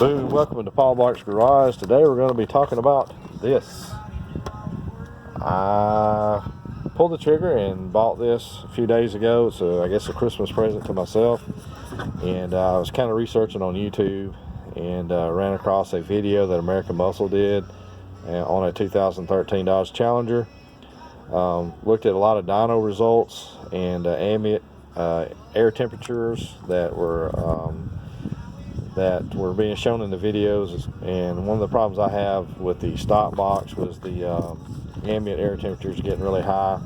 Boom, welcome to Paul Black's Garage. Today we're going to be talking about this. I pulled the trigger and bought this a few days ago. So I guess a Christmas present to myself. And I was kind of researching on YouTube and ran across a video that American Muscle did on a 2013 Dodge Challenger. Looked at a lot of dyno results and ambient air temperatures that were being shown in the videos, and one of the problems I have with the stock box was the ambient air temperatures getting really high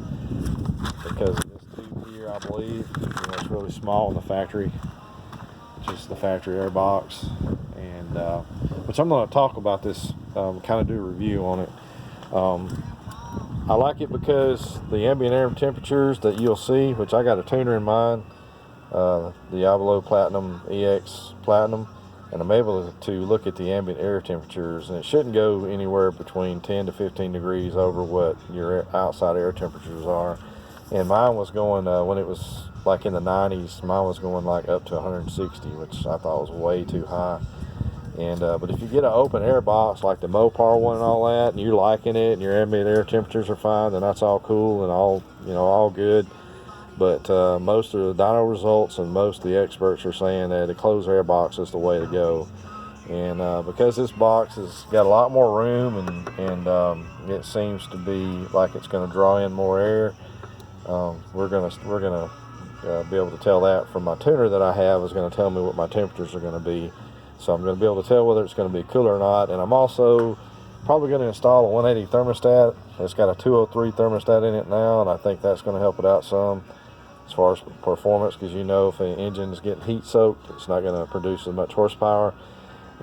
because of this tube here, I believe. It's really small in the factory, just the factory air box, and which I'm going to talk about this, kind of do a review on it. I like it because the ambient air temperatures that you'll see, which I got a tuner in mine, the Diablo Platinum EX Platinum, and I'm able to look at the ambient air temperatures, and it shouldn't go anywhere between 10 to 15 degrees over what your outside air temperatures are. And mine was going, when it was like in the 90s, mine was going like up to 160, which I thought was way too high. And but if you get an open air box like the Mopar one and all that, and you're liking it, and your ambient air temperatures are fine, then that's all cool and all good. But most of the dyno results and most of the experts are saying that a closed air box is the way to go. And because this box has got a lot more room and it seems to be like it's going to draw in more air, we're gonna be able to tell that from my tuner that I have is going to tell me what my temperatures are going to be. So I'm going to be able to tell whether it's going to be cooler or not. And I'm also probably going to install a 180 thermostat. It's got a 203 thermostat in it now, and I think that's going to help it out some as far as performance, because if an engine is getting heat soaked, it's not going to produce as much horsepower.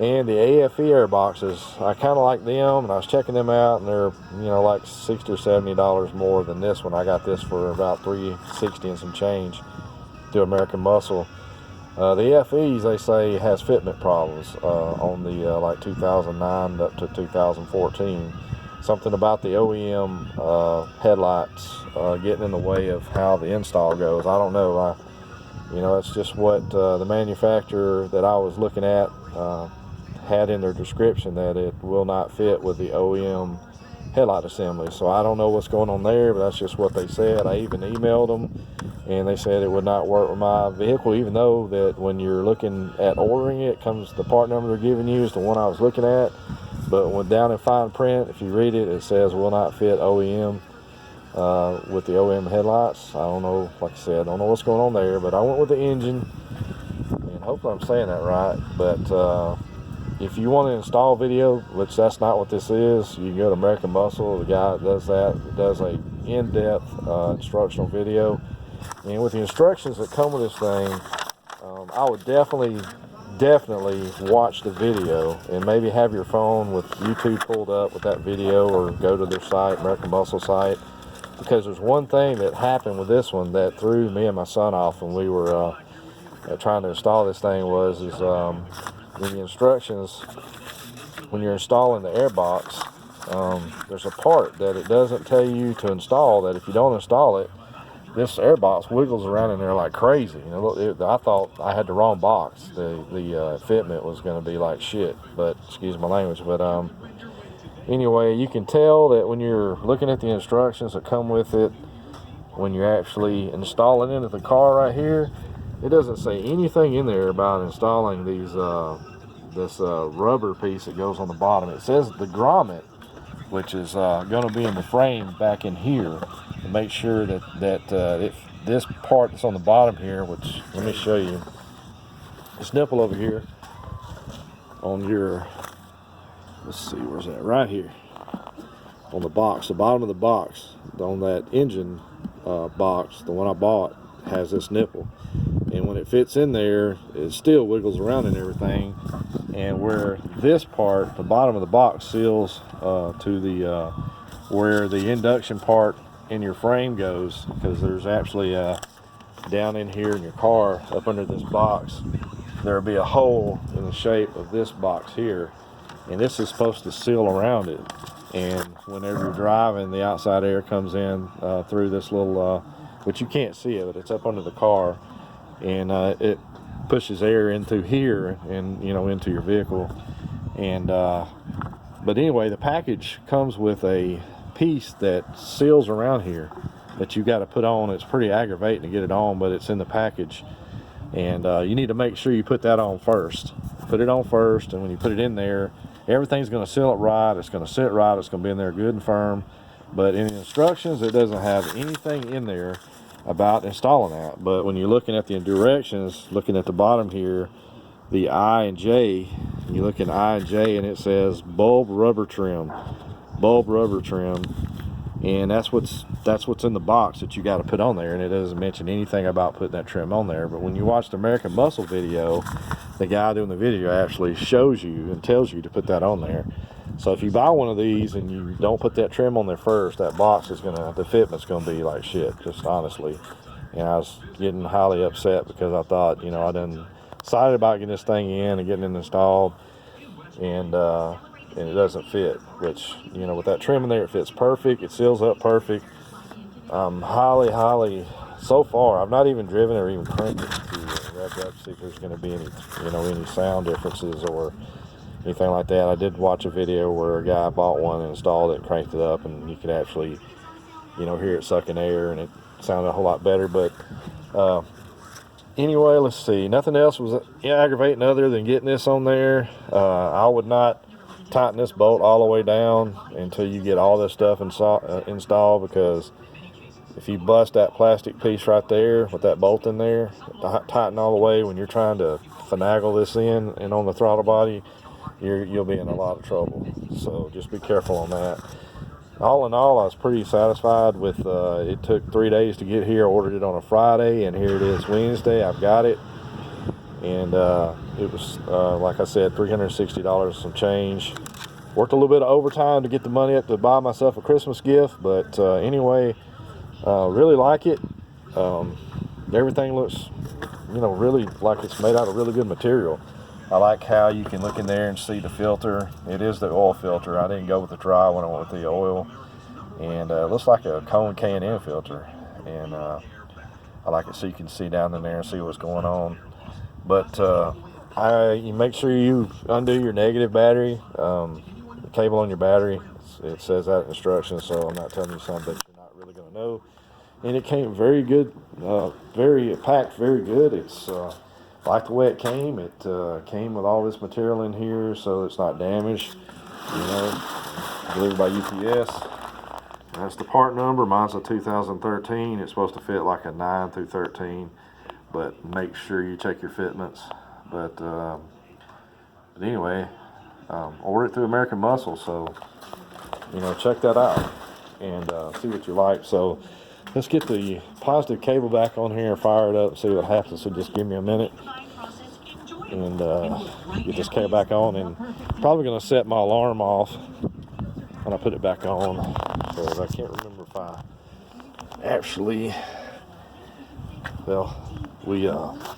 And the AFE air boxes, I kind of like them, and I was checking them out, and they're like $60 or $70 more than this one. I got this for about $360 and some change through American Muscle. The FEs, they say, has fitment problems on the like 2009 up to 2014. Something about the OEM headlights getting in the way of how the install goes. I don't know. It's just what the manufacturer that I was looking at had in their description, that it will not fit with the OEM headlight assembly. So I don't know what's going on there, but that's just what they said. I even emailed them, and they said it would not work with my vehicle, even though that when you're looking at ordering it, the part number they're giving you is the one I was looking at. But when down in fine print, if you read it, it says will not fit OEM with the OEM headlights. I don't know, like I said, I don't know what's going on there, but I went with the Injen, and hopefully I'm saying that right. But if you want to install video, which that's not what this is, you can go to American Muscle. The guy that does that does a in-depth instructional video. And with the instructions that come with this thing, I would definitely watch the video, and maybe have your phone with YouTube pulled up with that video, or go to their site, American Muscle site, because there's one thing that happened with this one that threw me and my son off when we were trying to install this thing is in the instructions, when you're installing the air box, there's a part that it doesn't tell you to install, that if you don't install it, this air box wiggles around in there like crazy. I thought I had the wrong box. The fitment was going to be like shit, but excuse my language. But anyway, you can tell that when you're looking at the instructions that come with it, when you're actually installing it into the car right here, it doesn't say anything in there about installing these this rubber piece that goes on the bottom. It says the grommet, which is going to be in the frame back in here, to make sure that this part that's on the bottom here, which let me show you, this nipple over here on your, let's see, where's that, right here on the box, the bottom of the box on that engine box, the one I bought, has this nipple, and when it fits in there, it still wiggles around and everything. And where this part, the bottom of the box, seals to the where the induction part in your frame goes, because there's actually down in here in your car, up under this box, there'll be a hole in the shape of this box here, and this is supposed to seal around it. And whenever you're driving, the outside air comes in through this little, which you can't see it, but it's up under the car, and pushes air into here and, you know, into your vehicle. And but anyway, the package comes with a piece that seals around here that you got to put on. It's pretty aggravating to get it on, but it's in the package, and you need to make sure you put that on first. Put it on first, and when you put it in there, everything's going to seal it right. It's going to sit right. It's going to be in there good and firm. But in the instructions, it doesn't have anything in there about installing that. But when you're looking at the directions, looking at the bottom here, the I and J, you look in I and J, and it says bulb rubber trim, and that's what's in the box that you got to put on there. And it doesn't mention anything about putting that trim on there. But when you watch the American Muscle video, the guy doing the video actually shows you and tells you to put that on there. So if you buy one of these and you don't put that trim on there first, that box is the fitment's gonna be like shit, just honestly. And I was getting highly upset because I thought, you know, I done excited about getting this thing in and getting it installed, and it doesn't fit. Which, you know, with that trim in there, it fits perfect. It seals up perfect. Highly, so far, I've not even driven or even cranked it to rev it up to see if there's going to be any, you know, any sound differences or anything like that. I did watch a video where a guy bought one and installed it and cranked it up, and you could actually, you know, hear it sucking air, and it sounded a whole lot better. But anyway, let's see. Nothing else was aggravating other than getting this on there. I would not tighten this bolt all the way down until you get all this stuff installed, because if you bust that plastic piece right there with that bolt in there, tighten all the way when you're trying to finagle this in and on the throttle body, you'll be in a lot of trouble. So just be careful on that. All in all, I was pretty satisfied with it. Took 3 days to get here. I ordered it on a Friday, and here it is Wednesday. I've got it, and it was like I said, $360 some change. Worked a little bit of overtime to get the money up to buy myself a Christmas gift, but anyway, really like it. Everything looks, you know, really like it's made out of really good material. I like how you can look in there and see the filter. It is the oil filter. I didn't go with the dry one, I went with the oil. And it looks like a Cone K&N filter. And I like it so you can see down in there and see what's going on. But you make sure you undo your negative battery, the cable on your battery. It says that in instructions, so I'm not telling you something that you're not really going to know. And it came very good, packed very good. It's like the way it came. It came with all this material in here, so it's not damaged. You know, delivered by UPS. That's the part number. Mine's a 2013. It's supposed to fit like a 9 through 13, but make sure you check your fitments. But anyway, order it through American Muscle, so you know, check that out and see what you like. So let's get the positive cable back on here and fire it up and see what happens. So just give me a minute and get this cable back on, and probably going to set my alarm off when I put it back on, because I can't remember if I actually, well, we